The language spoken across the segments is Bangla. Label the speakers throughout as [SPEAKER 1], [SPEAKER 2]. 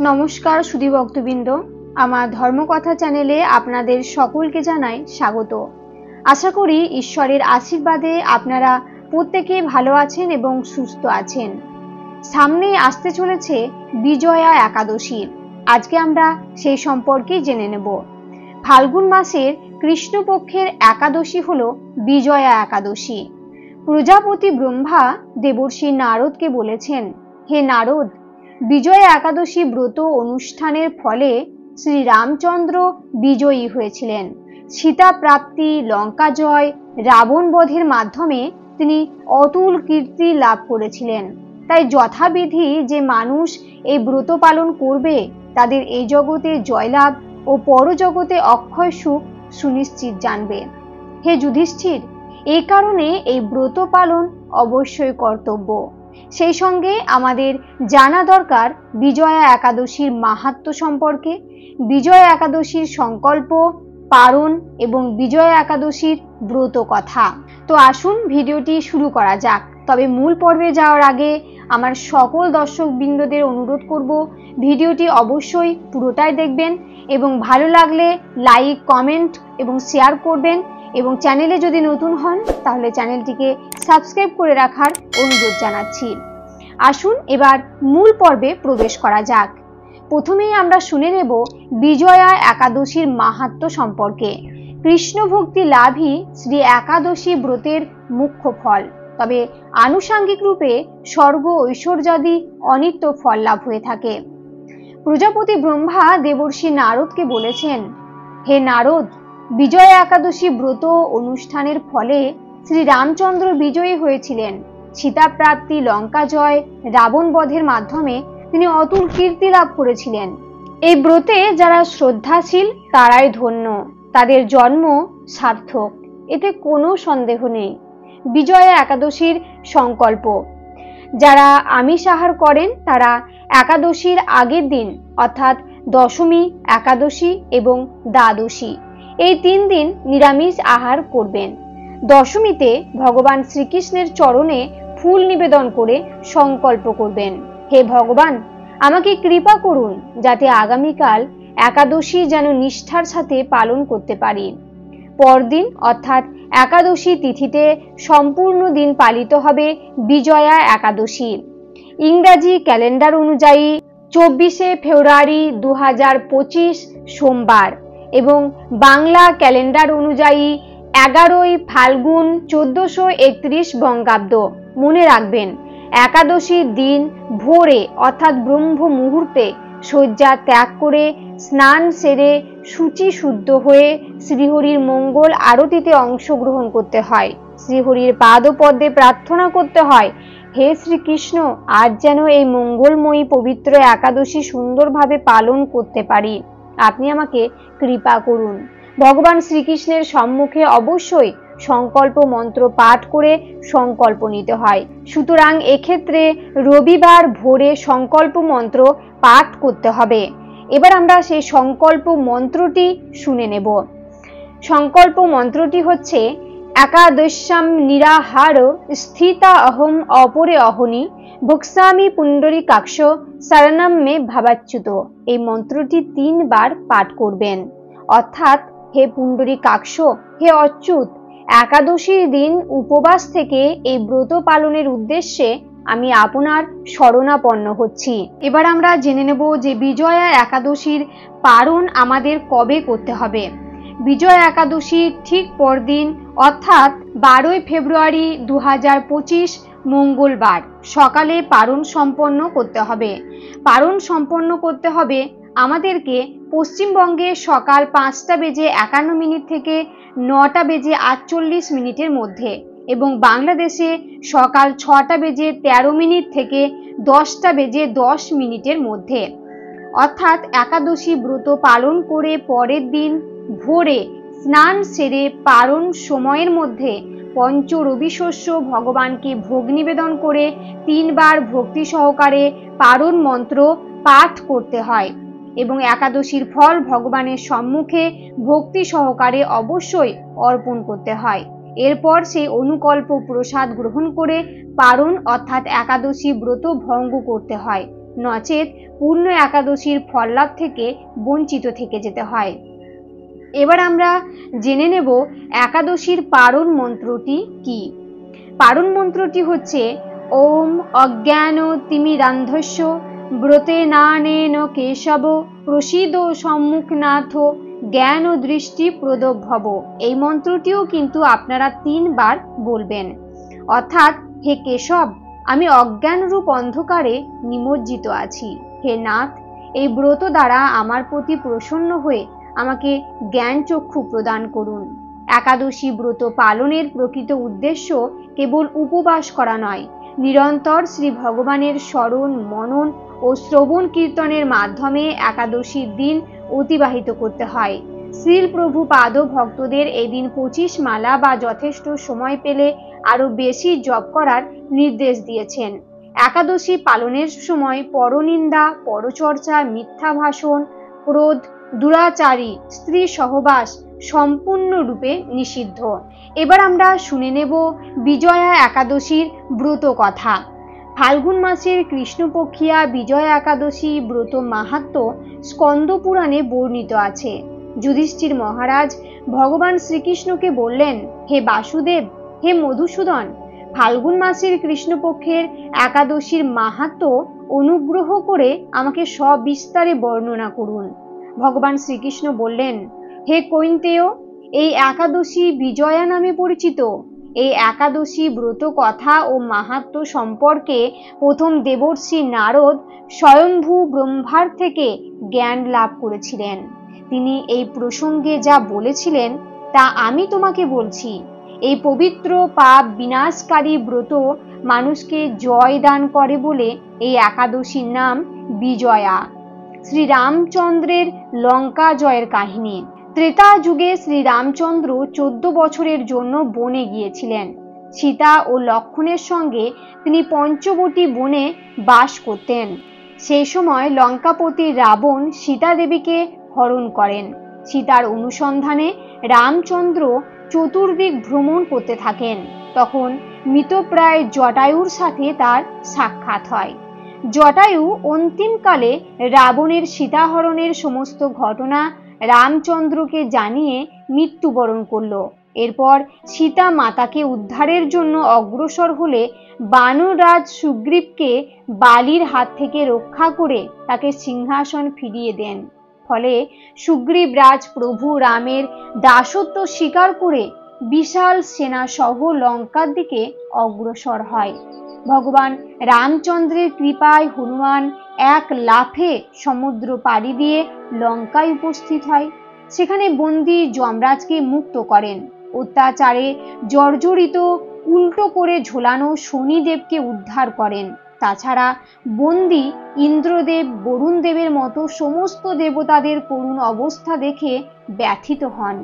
[SPEAKER 1] নমস্কার সুধী ভক্তবৃন্দ, আমার ধর্মকথা চ্যানেলে আপনাদের সকলকে জানাই স্বাগত। আশা করি ঈশ্বরের আশীর্বাদে আপনারা প্রত্যেকে ভালো আছেন এবং সুস্থ আছেন। সামনে আসতে চলেছে বিজয়া একাদশী। আজকে আমরা সেই সম্পর্কেই জেনে নেব। ফাল্গুন মাসের কৃষ্ণপক্ষের একাদশী হলো বিজয়া একাদশী। প্রজাপতি ব্রহ্মা দেবর্ষি নারদকে বলেছেন, হে নারদ, বিজয়া একাদশী ব্রত অনুষ্ঠানের ফলে শ্রী রামচন্দ্র বিজয়ী হয়েছিলেন। সীতা প্রাপ্তি, লঙ্কা জয়, রাবণ বধের মাধ্যমে তিনি অতুল কীর্তি লাভ করেছিলেন। তাই যথাবিধি যে মানুষ এই ব্রত পালন করবে তাদের এই জগতে জয়লাভ ও পরজগতে অক্ষয় সুখ সুনিশ্চিত জানবে। হে যুধিষ্ঠির, এই কারণে এই ব্রত পালন অবশ্যই কর্তব্য। সেই সঙ্গে আমাদের জানা দরকার বিজয়া একাদশীর মাহাত্ম্য সম্পর্কে, বিজয়া একাদশীর সংকল্প, পারণ এবং বিজয়া একাদশীর ব্রত কথা। তো আসুন ভিডিওটি শুরু করা যাক। তবে মূল পর্বে যাওয়ার আগে আমার সকল দর্শকবৃন্দদের অনুরোধ করব, ভিডিওটি অবশ্যই পুরোটাই দেখবেন এবং ভালো লাগলে লাইক, কমেন্ট এবং শেয়ার করবেন এবং চ্যানেলে যদি নতুন হন তাহলে চ্যানেলটিকে সাবস্ক্রাইব করে রাখার অনুরোধ জানাচ্ছি। আসুন এবার মূল পর্বে প্রবেশ করা যাক। প্রথমেই আমরা শুনে নেব বিজয়া একাদশীর মাহাত্ম্য সম্পর্কে। কৃষ্ণ ভক্তি লাভই শ্রী একাদশী ব্রতের মুখ্য ফল। তবে আনুষাঙ্গিক রূপে স্বর্গ ঐশ্বর্যাদি অনিত্য ফল লাভ হয়ে থাকে। প্রজাপতি ব্রহ্মা দেবর্ষি নারদকে বলেছেন, হে নারদ, বিজয়া একাদশী ব্রত অনুষ্ঠানের ফলে শ্রী রামচন্দ্র বিজয়ী হয়েছিলেন। সীতা প্রাপ্তি, লঙ্কা জয়, রাবণ বধের মাধ্যমে তিনি অতুল কীর্তি লাভ করেছিলেন। এই ব্রতে যারা শ্রদ্ধাশীল তারাই ধন্য, তাদের জন্ম সার্থক, এতে কোনো সন্দেহ নেই। বিজয়া একাদশীর সংকল্প। যারা আমিষ আহার করেন তারা একাদশীর আগের দিন অর্থাৎ দশমী, একাদশী এবং দ্বাদশী এই 3 দিন নিরামিষ আহার করবেন। দশমীতে ভগবান শ্রীকৃষ্ণের চরণে ফুল নিবেদন করে সংকল্প করবেন, হে ভগবান, আমাকে কৃপা করুন যাতে আগামীকাল একাদশী যেন নিষ্ঠার সাথে পালন করতে পারি। পরদিন অর্থাৎ একাদশী তিথিতে সম্পূর্ণ দিন পালিত হবে বিজয়া একাদশী। ইংরাজি ক্যালেন্ডার অনুযায়ী 24শে ফেব্রুয়ারি 2025 সোমবার এবং বাংলা ক্যালেন্ডার অনুযায়ী 11ই ফাল্গুন 1431 বঙ্গাব্দ। মনে রাখবেন, একাদশীর দিন ভোরে অর্থাৎ ব্রহ্ম মুহূর্তে শয্যা ত্যাগ করে স্নান সেরে শুচি শুদ্ধ হয়ে শ্রীহরির মঙ্গল আরতিতে অংশগ্রহণ করতে হয়। শ্রীহরির পাদপদ্মে প্রার্থনা করতে হয়, হে শ্রীকৃষ্ণ, আজ যেন এই মঙ্গলময়ী পবিত্র একাদশী সুন্দরভাবে পালন করতে পারি, আপনি আমাকে কৃপা করুন। ভগবান শ্রীকৃষ্ণের সম্মুখে অবশ্যই সংকল্প মন্ত্র পাঠ করে সংকল্প নিতে হয়। সুতরাং এক্ষেত্রে রবিবার ভোরে সংকল্প মন্ত্র পাঠ করতে হবে। এবার আমরা সেই সংকল্প মন্ত্রটি শুনে নেব। সংকল্প মন্ত্রটি হচ্ছে, একাদশ্যাম নিরাহার স্থিতা অহম অপরে অহনি ভক্সামি পুণ্ডরীকাক্ষ শরণম মে ভাবাচ্যুত। এই মন্ত্রটি 3 বার পাঠ করবেন। অর্থাৎ, হে পুণ্ডরীকাক্ষ, হে অচ্যুত, একাদশীর দিন উপবাস থেকে এই ব্রত পালনের উদ্দেশ্যে আমি আপনার শরণাপন্ন হচ্ছি। এবার আমরা জেনে নেব যে বিজয়া একাদশীর পারণ আমাদের কবে করতে হবে। বিজয়া একাদশী ঠিক পরদিন অর্থাৎ 12ই ফেব্রুয়ারি 2025 মঙ্গলবার সকালে পারণ সম্পন্ন করতে হবে। পারণ সম্পন্ন করতে হবে আমাদেরকে পশ্চিমবঙ্গে সকাল 5:51 থেকে 9:48 মধ্যে এবং বাংলাদেশে সকাল 6:13 থেকে 10:10 মধ্যে। অর্থাৎ একাদশী ব্রত পালন করে পরের দিন ভোরে স্নান সেরে পারণ সময়ের মধ্যে পঞ্চ রবি শস্য ভগবানকে ভোগ নিবেদন করে 3 বার ভক্তি সহকারে পারণ মন্ত্র পাঠ করতে হয় এবং একাদশীর ফল ভগবানের সম্মুখে ভক্তি সহকারে অবশ্যই অর্পণ করতে হয়। এরপর সেই অনুকল্প প্রসাদ গ্রহণ করে পারণ অর্থাৎ একাদশী ব্রত ভঙ্গ করতে হয়। নচেত পূর্ণ একাদশীর ফললাভ থেকে বঞ্চিত থেকে যেতে হয়। এবার আমরা জেনে নেব একাদশীর পারণ মন্ত্রটি কি। পারণ মন্ত্রটি হচ্ছে ওম অজ্ঞান তিমিরান্ধস্য ব্রতে নানেন কেশব প্রসীদ সম্মুখনাথ জ্ঞান দৃষ্টি প্রদভব। এই মন্ত্রটিও কিন্তু আপনারা 3 বার বলবেন। অর্থাৎ, হে কেশব, আমি অজ্ঞান রূপ অন্ধকারে নিমজ্জিত আছি। হে নাথ, এই ব্রত দ্বারা আমার প্রতি প্রসন্ন হয়ে আমাকে জ্ঞান চক্ষু প্রদান করুন। একাদশী ব্রত পালনের প্রকৃত উদ্দেশ্য কেবল উপবাস করা নয়, নিরন্তর শ্রী ভগবানের স্মরণ, মনন ও শ্রবণ কীর্তনের মাধ্যমে একাদশীর দিন অতিবাহিত করতে হয়। শ্রীল প্রভু পাদ ভক্তদের এই দিন 25 মালা বা যথেষ্ট সময় পেলে আরো বেশি জপ করার নির্দেশ দিয়েছেন। একাদশী পালনের সময় পরনিন্দা, পরচর্চা, মিথ্যা ভাষণ, ক্রোধ, দুরাচারী, স্ত্রী সহবাস সম্পূর্ণরূপে নিষিদ্ধ। এবার আমরা শুনে নেব বিজয়া একাদশীর ব্রত কথা। ফাল্গুন মাসের কৃষ্ণপক্ষিয়া বিজয়া একাদশী ব্রত মাহাত্ম্য স্কন্দ পুরাণে বর্ণিত আছে। যুধিষ্ঠির মহারাজ ভগবান শ্রীকৃষ্ণকে বললেন, হে বাসুদেব, হে মধুসূদন, ফাল্গুন মাসের কৃষ্ণপক্ষের একাদশীর মাহাত্ম্য অনুগ্রহ করে আমাকে সবিস্তারে বর্ণনা করুন। ভগবান শ্রীকৃষ্ণ বললেন, হে কৈন্তেয়, এই একাদশী বিজয়া নামে পরিচিত। এই একাদশী ব্রত কথা ও মাহাত্ম্য সম্পর্কে প্রথম দেবর্ষি নারদ স্বয়ম্ভু ব্রহ্মার থেকে জ্ঞান লাভ করেছিলেন। তিনি এই প্রসঙ্গে যা বলেছিলেন তা আমি তোমাকে বলছি। এই পবিত্র পাপ বিনাশকারী ব্রত মানুষকে জয় দান করে বলে এই একাদশীর নাম বিজয়া। শ্রীরামচন্দ্রের লঙ্কা জয়ের কাহিনী। ত্রেতা যুগে শ্রীরামচন্দ্র 14 বছরের জন্য বনে গিয়েছিলেন। সীতা ও লক্ষ্মণের সঙ্গে তিনি পঞ্চবটী বনে বাস করতেন। সেই সময় লঙ্কাপতি রাবণ সীতা দেবীকে হরণ করেন। সীতার অনুসন্ধানে রামচন্দ্র চতুর্দিক ভ্রমণ করতে থাকেন। তখন মৃতপ্রায় জটায়ুর সাথে তার সাক্ষাৎ হয়। জটায়ু অন্তিমকালে রাবণের সীতাহরণের সমস্ত ঘটনা রামচন্দ্রকে জানিয়ে মৃত্যুবরণ করল। এরপর সীতা মাতাকে উদ্ধারের জন্য অগ্রসর হলে বানররাজ সুগ্রীবকে বালির হাত থেকে রক্ষা করে তাকে সিংহাসন ফিরিয়ে দেন। ফলে সুগ্রীব রাজ প্রভু রামের দাসত্ব স্বীকার করে বিশাল সেনা সহ লঙ্কার দিকে অগ্রসর হয়। ভগবান রামচন্দ্রের কৃপায় হনুমান এক লাফে সমুদ্র পাড়ি দিয়ে লঙ্কায় উপস্থিত হয়। সেখানে বন্দী যমরাজকে মুক্ত করেন। অত্যাচারে জর্জরিত উল্টো করে ঝোলানো শনিদেবকে উদ্ধার করেন। তাছাড়া বন্দী ইন্দ্রদেব, বরুণ দেবের মতো সমস্ত দেবতাদের করুণ অবস্থা দেখে ব্যথিত হন।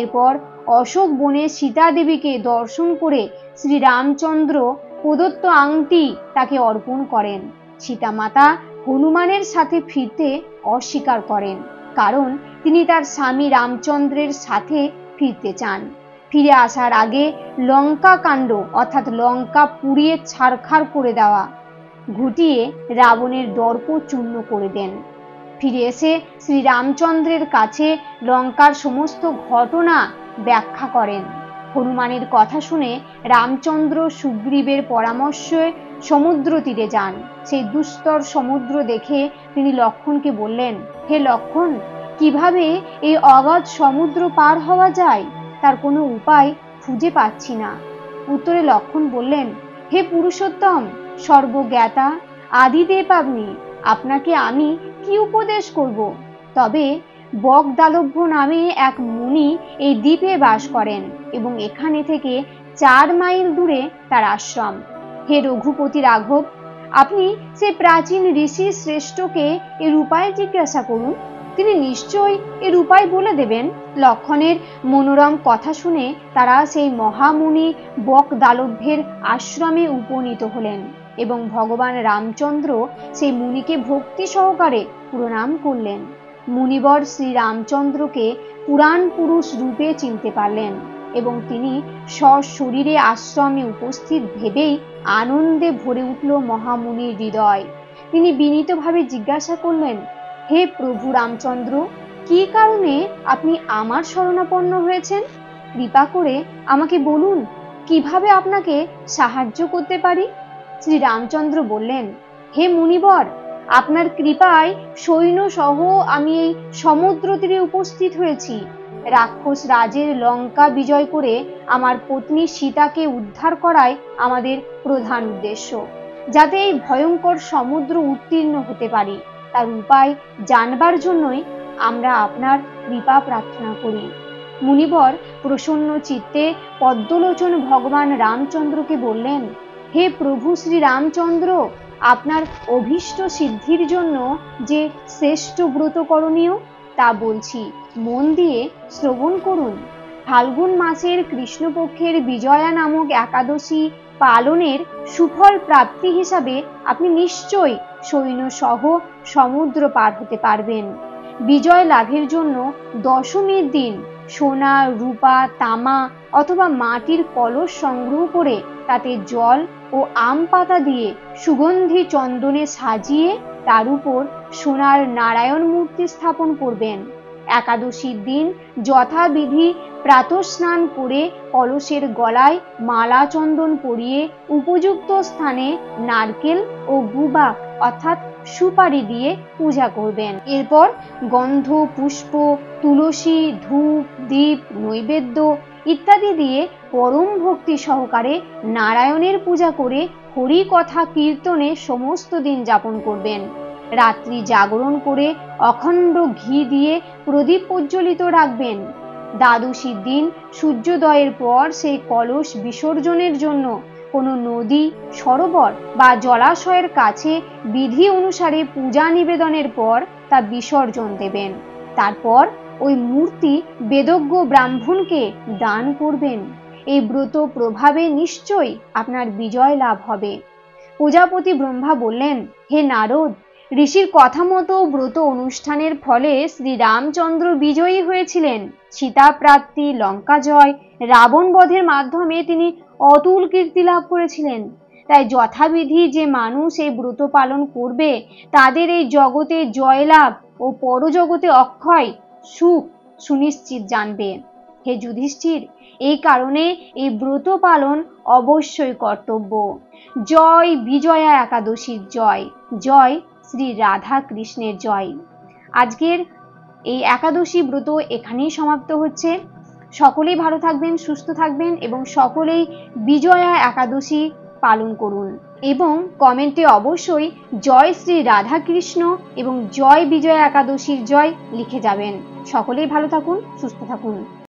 [SPEAKER 1] এরপর অশোক বনে সীতা দেবীকে দর্শন করে শ্রীরামচন্দ্র প্রদত্ত আংটি তাকে অর্পণ করেন। সীতা মাতা হনুমানের সাথে ফিরতে অস্বীকার করেন, কারণ তিনি তার স্বামী রামচন্দ্রের সাথে ফিরতে চান। ফিরে আসার আগে লঙ্কা কাণ্ড অর্থাৎ লঙ্কা পুড়িয়ে ছারখার করে দেওয়া ঘটিয়ে রাবণের দর্প চূর্ণ করে দেন। ফিরে এসে শ্রীরামচন্দ্রের কাছে লঙ্কার সমস্ত ঘটনা ব্যাখ্যা করেন। হনুমানের কথা শুনে রামচন্দ্র সুগ্রীবের পরামর্শে সমুদ্র তীরে যান। সেই দুস্তর সমুদ্র দেখে তিনি লক্ষ্মণকে বললেন, হে লক্ষ্মণ, কিভাবে এই অগাধ সমুদ্র পার হওয়া যায় তার কোনো উপায় খুঁজে পাচ্ছি না। উত্তরে লক্ষ্মণ বললেন, হে পুরুষোত্তম, সর্বজ্ঞাতা, আদিদেব আপনি, আপনাকে আমি কি উপদেশ করব? তবে বকদালভ্য নামে এক মুনি এই দ্বীপে বাস করেন এবং এখানে থেকে 4 মাইল দূরে তার আশ্রম। হে রঘুপতি রাঘব, আপনি সেই প্রাচীন ঋষি শ্রেষ্ঠকে এর উপায় জিজ্ঞাসা করুন, তিনি নিশ্চয়ই এর উপায় বলে দেবেন। লক্ষ্মণের মনোরম কথা শুনে তারা সেই মহামুনি বকদালভ্যের আশ্রমে উপনীত হলেন এবং ভগবান রামচন্দ্র সেই মুনিকে ভক্তি সহকারে প্রণাম করলেন। মুনিবর শ্রী রামচন্দ্রকে পুরাণ পুরুষ রূপে চিনতে পারলেন এবং তিনি সশরীরে আশ্রমে উপস্থিত ভেবেই আনন্দে ভরে উঠল মহামুনির হৃদয়। তিনি বিনীতভাবে জিজ্ঞাসা করলেন, হে প্রভু রামচন্দ্র, কি কারণে আপনি আমার শরণাপন্ন হয়েছেন? কৃপা করে আমাকে বলুন, কিভাবে আপনাকে সাহায্য করতে পারি? শ্রী রামচন্দ্র বললেন, হে মুনিবর, আপনার কৃপায় সৈন্য সহ আমি এই সমুদ্র তীরে উপস্থিত হয়েছি। রাক্ষস রাজের লঙ্কা বিজয় করে আমার পত্নী সীতাকে উদ্ধার করাই আমাদের প্রধান উদ্দেশ্য। যাতে এই ভয়ঙ্কর সমুদ্র উত্তীর্ণ হতে পারি, তার উপায় জানবার জন্যই আমরা আপনার কৃপা প্রার্থনা করি। মুনিবর প্রসন্ন চিত্তে পদ্মলোচন ভগবান রামচন্দ্রকে বললেন, হে প্রভু শ্রী রামচন্দ্র, আপনার অভীষ্ট সিদ্ধির জন্য যে শ্রেষ্ঠ ব্রত করণীয় তা বলছি, মন দিয়ে শ্রবণ করুন। ফাল্গুন মাসের কৃষ্ণপক্ষের বিজয়া নামক একাদশী পালনের সুফল প্রাপ্তি হিসাবে আপনি নিশ্চয়ই সৈন্য সহ সমুদ্র পার হতে পারবেন। বিজয় লাভের জন্য দশমীর দিন সোনা, রূপা, তামা অথবা মাটির কলস সংগ্রহ করে তাতে জল ও আম পাতা দিয়ে সুগন্ধি চন্দনে সাজিয়ে তার উপর সোনার নারায়ণ মূর্তি স্থাপন করবেন। একাদশীর দিন যথাবিধি প্রাতঃস্নান করে কলসের গলায় মালা চন্দন পরিয়ে উপযুক্ত স্থানে নারকেল ও গুবাক অর্থাৎ সুপারি দিয়ে পূজা করবেন। এরপর গন্ধ, পুষ্প, তুলসী, ধূপ, দীপ, নৈবেদ্য ইত্যাদি দিয়ে পরম ভক্তি সহকারে নারায়ণের পূজা করে হরি কথা কীর্তনে সমস্ত দিন যাপন করবেন। রাত্রি জাগরণ করে অখণ্ড ঘি দিয়ে প্রদীপ প্রজ্বলিত রাখবেন। দ্বাদশীর দিন সূর্যোদয়ের পর সেই কলস বিসর্জনের জন্য কোনো নদী, সরোবর বা জলাশয়ের কাছে বিধি অনুসারে পূজা নিবেদনের পর তা বিসর্জন দেবেন। তারপর ওই মূর্তি বেদজ্ঞ ব্রাহ্মণকে দান করবেন। এই ব্রত প্রভাবে নিশ্চয়ই আপনার বিজয় লাভ হবে। প্রজাপতি ব্রহ্মা বললেন, হে নারদ, ঋষির কথা মতো ব্রত অনুষ্ঠানের ফলে শ্রী রামচন্দ্র বিজয়ী হয়েছিলেন। সীতা প্রাপ্তি, লঙ্কা জয়, রাবণ বধের মাধ্যমে তিনি অতুল কীর্তি লাভ করেছিলেন। তাই যথাবিধি যে মানুষ এই ব্রত পালন করবে, তাদের এই জগতে জয়লাভ ও পরজগতে অক্ষয় সুখ সুনিশ্চিত জানবে। হে যুধিষ্ঠির, এই কারণে এই ব্রত পালন অবশ্যই কর্তব্য। জয় বিজয়া একাদশীর জয়, জয় শ্রী রাধা কৃষ্ণের জয়। আজকের এই একাদশী ব্রত এখানেই সমাপ্ত হচ্ছে। সকলেই ভালো থাকবেন, সুস্থ থাকবেন এবং সকলেই বিজয়া একাদশী পালন করুন এবং কমেন্টে অবশ্যই জয় শ্রী রাধা কৃষ্ণ এবং জয় বিজয়া একাদশীর জয় লিখে যাবেন। সকলেই ভালো থাকুন, সুস্থ থাকুন।